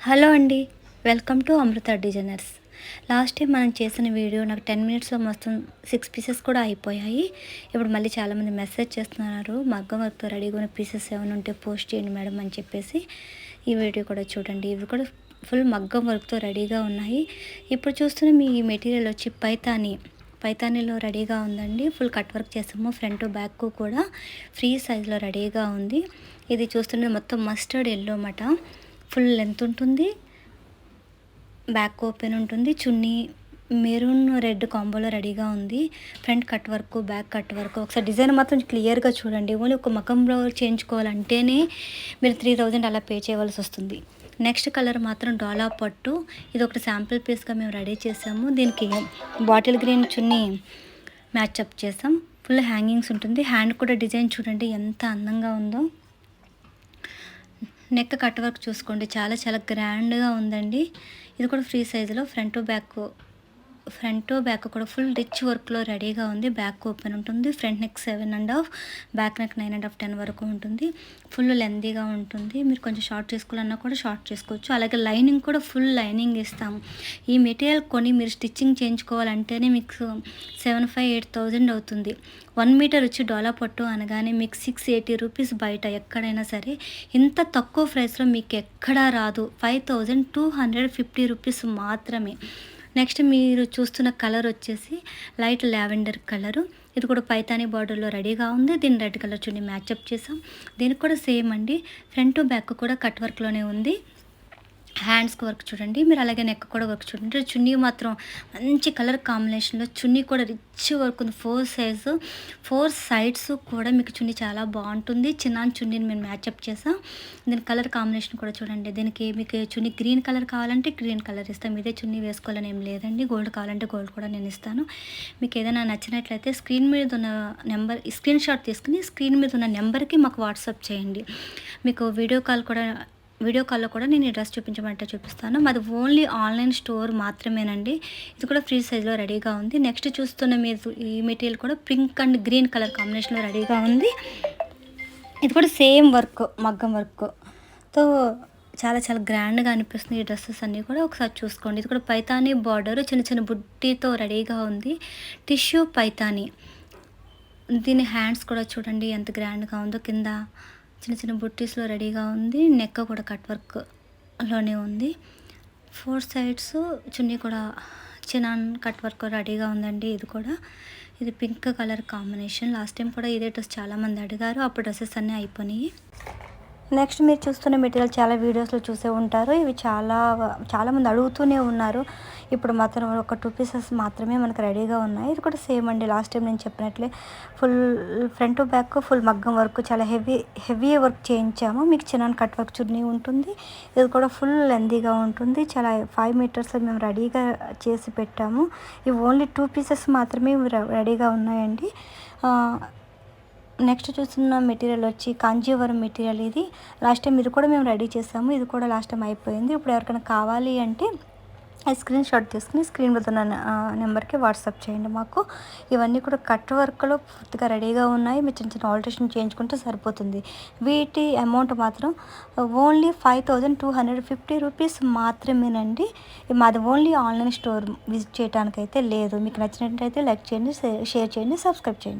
Hello అండి. Welcome to Amrita designers. Last time మనం చేసిన వీడియో నాకు 10 మినిట్స్‌లో మొత్తం 6 పీసెస్ కూడా అయిపోయాయి. ఇప్పుడు మళ్ళీ చాలామంది మెసేజ్ చేస్తున్నారు. మగ్గం వర్క్‌తో రెడీగా ఉన్న పీసెస్ ఏమైనా ఉంటే పోస్ట్ చేయండి మేడం అని చెప్పేసి. ఈ వీడియో కూడా చూడండి. ఇవి కూడా ఫుల్ మగ్గం వర్క్‌తో రెడీగా ఉన్నాయి. ఇప్పుడు చూస్తున్న మీ మెటీరియల్ వచ్చి పైతానీలో రెడీగా ఉందండి. ఫుల్ కట్ వర్క్ చేసాము. ఫ్రంట్ బ్యాక్ కూడా ఫ్రీ సైజ్‌లో రెడీగా ఉంది. ఇది చూస్తుంటే మొత్తం మస్టర్డ్ యెల్లో మాట. ఫుల్ లెంత్ ఉంటుంది, బ్యాక్ ఓపెన్ ఉంటుంది, చున్నీ మెరూన్ రెడ్ కాంబోలో రెడీగా ఉంది. Front cut work, back cut work. ఒకసారి డిజైన్ మాత్రం క్లియర్గా చూడండి. ఓన్లీ ఒక మకంలో చేయించుకోవాలంటేనే మీరు 3000 అలా పే చేయవలసి వస్తుంది. నెక్స్ట్ కలర్ మాత్రం డోలా పట్టు. ఇది ఒకటి శాంపిల్ పీస్గా మేము రెడీ చేసాము. దీనికి బాటిల్ గ్రీన్ చున్నీ మ్యాచప్ చేసాం. ఫుల్ హ్యాంగింగ్స్ ఉంటుంది. హ్యాండ్ కూడా డిజైన్ చూడండి ఎంత అందంగా ఉందో. నెక్ కట్ వర్క్ చూసుకోండి, చాలా చాలా గ్రాండ్గా ఉందండి. ఇది కూడా ఫ్రీ సైజులో ఫ్రంట్ బ్యాక్ కూడా ఫుల్ రిచ్ వర్క్లో రెడీగా ఉంది. బ్యాక్ ఓపెన్ ఉంటుంది. ఫ్రంట్ నెక్ 7.5, బ్యాక్ నెక్ 9.5, 10 వరకు ఉంటుంది. ఫుల్ లెందీగా ఉంటుంది. మీరు కొంచెం షార్ట్ చేసుకోవాలన్నా కూడా షార్ట్ చేసుకోవచ్చు. అలాగే లైనింగ్ కూడా ఫుల్ లైనింగ్ ఇస్తాము. ఈ మెటీరియల్ కొని మీరు స్టిచ్చింగ్ చేయించుకోవాలంటేనే మీకు 7,500-8,000 అవుతుంది. 1 మీటర్ వచ్చి డోలా పట్టు అనగానే మీకు 680 రూపీస్ బయట ఎక్కడైనా సరే. ఇంత తక్కువ ప్రైస్లో మీకు ఎక్కడా రాదు. 5,250 రూపీస్ మాత్రమే. నెక్స్ట్ మీరు చూస్తున్న కలర్ వచ్చేసి లైట్ లావెండర్ కలరు. ఇది కూడా పైతానీ బార్డర్లో రెడీగా ఉంది. దీన్ని రెడ్ కలర్ చున్నీ మ్యాచప్ చేసాం. దీనికి కూడా సేమ్ అండి. ఫ్రంట్ బ్యాక్ కూడా కట్ వర్క్లోనే ఉంది. హ్యాండ్స్కి వర్క్ చూడండి. మీరు అలాగే నెక్ కూడా వర్క్ చూడండి. చున్నీ మాత్రం మంచి కలర్ కాంబినేషన్లో చున్నీ కూడా రిచ్ వర్క్ ఉంది. 4 సైజు 4 సైడ్స్ కూడా మీకు చున్నీ చాలా బాగుంటుంది. చిన్న చున్నీని మేము మ్యాచప్ చేసాం. దీని కలర్ కాంబినేషన్ కూడా చూడండి. దీనికి మీకు చున్నీ గ్రీన్ కలర్ కావాలంటే గ్రీన్ కలర్ ఇస్తాం. ఇదే చున్నీ వేసుకోవాలని ఏం లేదండి. గోల్డ్ కావాలంటే గోల్డ్ కూడా నేను ఇస్తాను. మీకు ఏదైనా నచ్చినట్లయితే స్క్రీన్ మీద ఉన్న స్క్రీన్ షాట్ తీసుకుని స్క్రీన్ మీద ఉన్న నెంబర్కి మాకు వాట్సాప్ చేయండి. మీకు వీడియో కాల్లో కూడా నేను ఈ డ్రెస్ చూపించమంటే చూపిస్తాను. మాది ఓన్లీ ఆన్లైన్ స్టోర్ మాత్రమేనండి. ఇది కూడా ఫ్రీ సైజ్లో రెడీగా ఉంది. నెక్స్ట్ చూస్తున్న మీరు ఈ మెటీరియల్ కూడా పింక్ అండ్ గ్రీన్ కలర్ కాంబినేషన్లో రెడీగా ఉంది. ఇది కూడా సేమ్ వర్క్, మగ్గం వర్క్తో చాలా చాలా గ్రాండ్గా అనిపిస్తుంది. ఈ డ్రెస్సెస్ అన్నీ కూడా ఒకసారి చూసుకోండి. ఇది కూడా పైతానీ బార్డర్ చిన్న చిన్న బుట్టితో రెడీగా ఉంది. టిష్యూ పైతానీ. దీని హ్యాండ్స్ కూడా చూడండి ఎంత గ్రాండ్గా ఉందో. కింద చిన్న చిన్న బుట్టీస్లో రెడీగా ఉంది. నెక్ కూడా కట్ వర్క్లోనే ఉంది. 4 సైడ్స్ చున్నీ కూడా చిన్న కట్ వర్క్ రెడీగా ఉందండి. ఇది pink colour combination. Last time కూడా ఇదే డ్రెస్ చాలామంది అడిగారు. అప్పుడు డ్రెస్సెస్ అన్నీ అయిపోయినాయి. నెక్స్ట్ మీరు చూస్తున్న మెటీరియల్ చాలా వీడియోస్లో చూసే ఉంటారు. ఇవి చాలామంది అడుగుతూనే ఉన్నారు. ఇప్పుడు మాత్రం ఒక 2 పీసెస్ మాత్రమే మనకు రెడీగా ఉన్నాయి. ఇది కూడా సేమ్ అండి. లాస్ట్ టైం నేను చెప్పినట్లే ఫుల్ ఫ్రంట్ బ్యాక్ ఫుల్ మగ్గం వర్క్, చాలా హెవీ వర్క్ చేయించాము. మీకు చిన్న కట్ వర్క్ చున్నీ ఉంటుంది. ఇది కూడా ఫుల్ లెందీగా ఉంటుంది. చాలా 5 మీటర్స్లో మేము రెడీగా చేసి పెట్టాము. ఇవి ఓన్లీ 2 పీసెస్ మాత్రమే రెడీగా ఉన్నాయండి. నెక్స్ట్ చూస్తున్న మెటీరియల్ వచ్చి కాంజీవరం మెటీరియల్. ఇది లాస్ట్ టైం ఇది కూడా మేము రెడీ చేసాము. ఇది కూడా లాస్ట్ టైం అయిపోయింది. ఇప్పుడు ఎవరికైనా కావాలి అంటే స్క్రీన్ షాట్ తీసుకుని స్క్రీన్ మీద ఉన్న నెంబర్కి వాట్సాప్ చేయండి మాకు. ఇవన్నీ కూడా కట్ వర్క్లో పూర్తిగా రెడీగా ఉన్నాయి. మీరు చిన్న చిన్న ఆల్టరేషన్ చేయించుకుంటే సరిపోతుంది. వీటి అమౌంట్ మాత్రం ఓన్లీ 5,250 రూపీస్ మాత్రమేనండి. మాది ఓన్లీ ఆన్లైన్ స్టోర్ విజిట్ చేయడానికైతే లేదు. మీకు నచ్చినట్లయితే లైక్ చేయండి, షేర్ చేయండి, సబ్స్క్రైబ్ చేయండి.